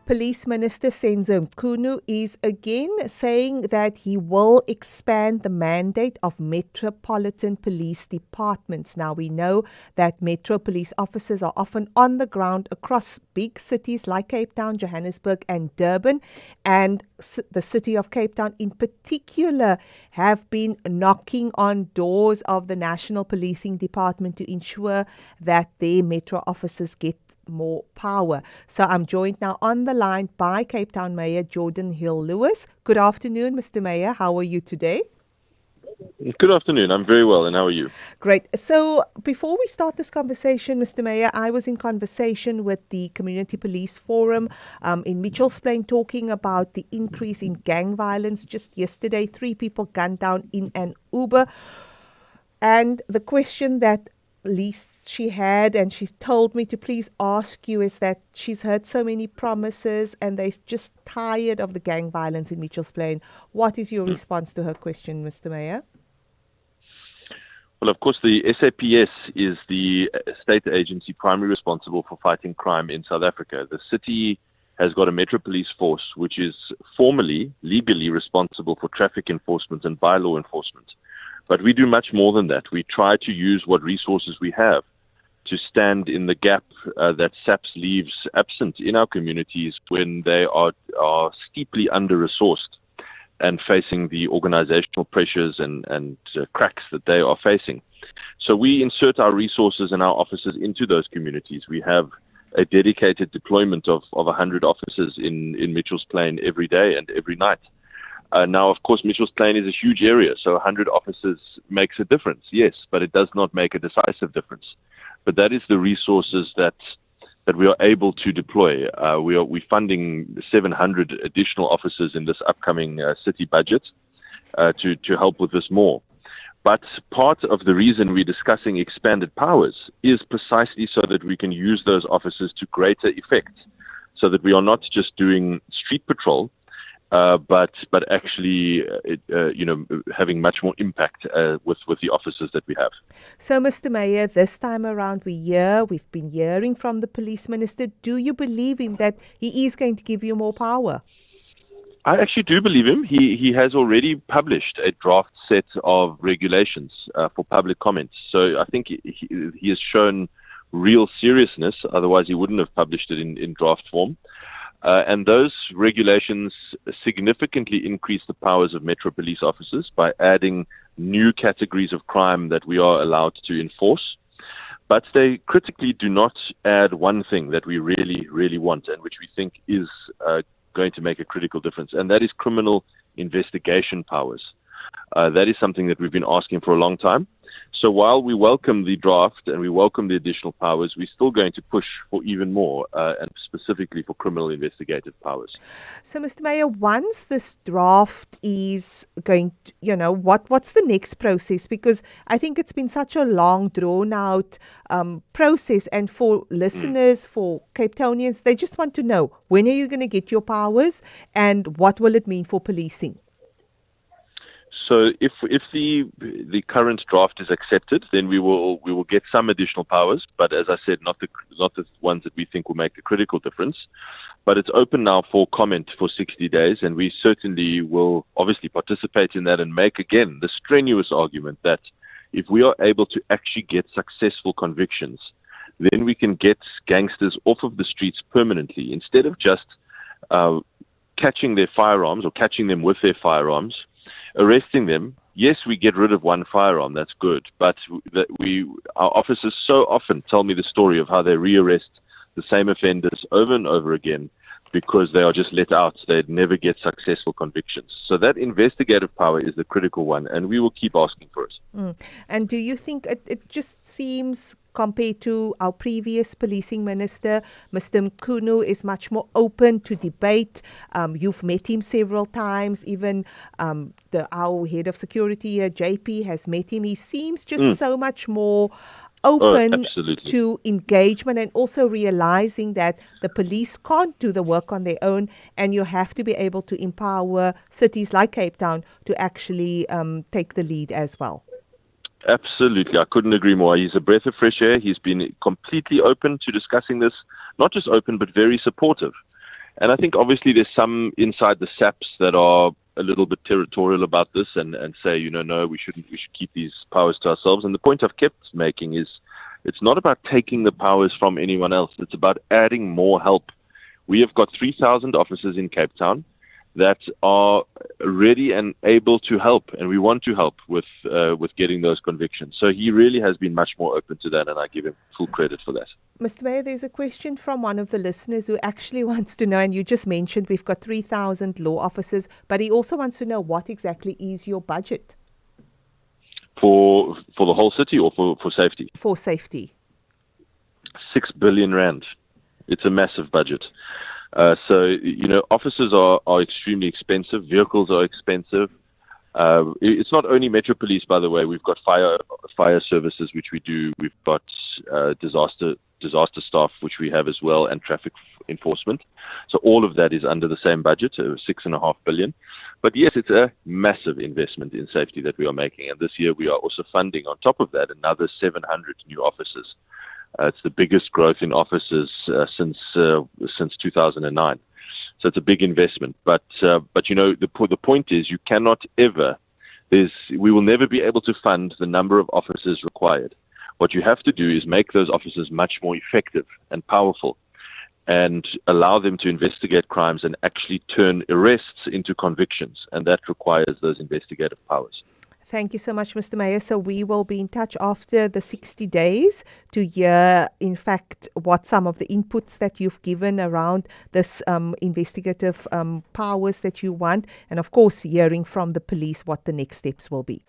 Police Minister Senzo Mchunu is again saying that he will expand the mandate of metropolitan police departments. Now, we know that metro police officers are often on the ground across big cities like Cape Town, Johannesburg and Durban, and the city of Cape Town in particular have been knocking on doors of the National Policing Department to ensure that their metro officers get more power. So I'm joined now on the line by Cape Town Mayor Geordin Hill-Lewis. Good afternoon, Mr. Mayor. How are you today? Good afternoon. I'm very well, and how are you? Great. So before we start this conversation, Mr. Mayor, I was in conversation with the Community Police Forum in Mitchell's Plain talking about the increase in gang violence. Just yesterday, 3 people gunned down in an Uber. And the question that least she had, and she told me to please ask you, is that she's heard so many promises and they're just tired of the gang violence in Mitchell's Plain. What is your response to her question, Mr. Mayor? Well, of course, the SAPS is the state agency primarily responsible for fighting crime in South Africa. The city has got a Metro Police Force, which is formally, legally responsible for traffic enforcement and bylaw enforcement. But we do much more than that. We try to use what resources we have to stand in the gap that SAPS leaves absent in our communities when they are steeply under-resourced and facing the organizational pressures and cracks that they are facing. So we insert our resources and our officers into those communities. We have a dedicated deployment of 100 officers in Mitchell's Plain every day and every night. Now, of course, Mitchell's Plain is a huge area, so 100 officers makes a difference, yes, but it does not make a decisive difference. But that is the resources that we are able to deploy. We're funding 700 additional officers in this upcoming city budget to help with this more. But part of the reason we're discussing expanded powers is precisely so that we can use those officers to greater effect, so that we are not just doing street patrol, but actually, having much more impact with the officers that we have. So, Mr. Mayor, this time around we've been hearing from the police minister. Do you believe him that he is going to give you more power? I actually do believe him. He has already published a draft set of regulations for public comments. So I think he has shown real seriousness. Otherwise, he wouldn't have published it in draft form. And those regulations significantly increase the powers of Metro Police officers by adding new categories of crime that we are allowed to enforce. But they critically do not add one thing that we really, really want and which we think is going to make a critical difference, and that is criminal investigation powers. That is something that we've been asking for a long time. So while we welcome the draft and we welcome the additional powers, we're still going to push for even more, and specifically for criminal investigative powers. So, Mr. Mayor, once this draft is going to, what's the next process? Because I think it's been such a long, drawn-out process. And for listeners, for Cape Townians, they just want to know, when are you going to get your powers and what will it mean for policing? So if the current draft is accepted, then we will get some additional powers. But as I said, not the ones that we think will make a critical difference. But it's open now for comment for 60 days, and we certainly will obviously participate in that and make again the strenuous argument that if we are able to actually get successful convictions, then we can get gangsters off of the streets permanently instead of just catching their firearms or catching them with their firearms. Arresting them, yes, we get rid of one firearm, that's good, but our officers so often tell me the story of how they rearrest the same offenders over and over again because they are just let out. They never get successful convictions. So that investigative power is the critical one, and we will keep asking for it. And do you think it just seems, compared to our previous policing minister, Mr. Mchunu is much more open to debate? You've met him several times. Even our head of security here, JP, has met him. He seems just so much more open to engagement, and also realizing that the police can't do the work on their own, and you have to be able to empower cities like Cape Town to actually take the lead as well. Absolutely. I couldn't agree more. He's a breath of fresh air. He's been completely open to discussing this, not just open, but very supportive. And I think obviously there's some inside the SAPs that are a little bit territorial about this and say, no, we should keep these powers to ourselves. And the point I've kept making is it's not about taking the powers from anyone else. It's about adding more help. We have got 3,000 officers in Cape Town that are ready and able to help, and we want to help with getting those convictions. So he really has been much more open to that, and I give him full credit for that. Mr. Mayor, there's a question from one of the listeners who actually wants to know, and you just mentioned we've got 3,000 law officers, but he also wants to know what exactly is your budget? For the whole city or for safety? For safety. 6 billion rand. It's a massive budget. So, officers are extremely expensive. Vehicles are expensive. It's not only Metro Police, by the way. We've got fire services, which we do. We've got disaster staff, which we have as well, and traffic enforcement. So all of that is under the same budget, 6.5 billion. But yes, it's a massive investment in safety that we are making. And this year we are also funding, on top of that, another 700 new officers. It's the biggest growth in officers since 2009. So it's a big investment. But the point is, you cannot ever. We will never be able to fund the number of officers required. What you have to do is make those officers much more effective and powerful, and allow them to investigate crimes and actually turn arrests into convictions. And that requires those investigative powers. Thank you so much, Mr. Mayor. So we will be in touch after the 60 days to hear, in fact, what some of the inputs that you've given around this investigative powers that you want. And, of course, hearing from the police what the next steps will be.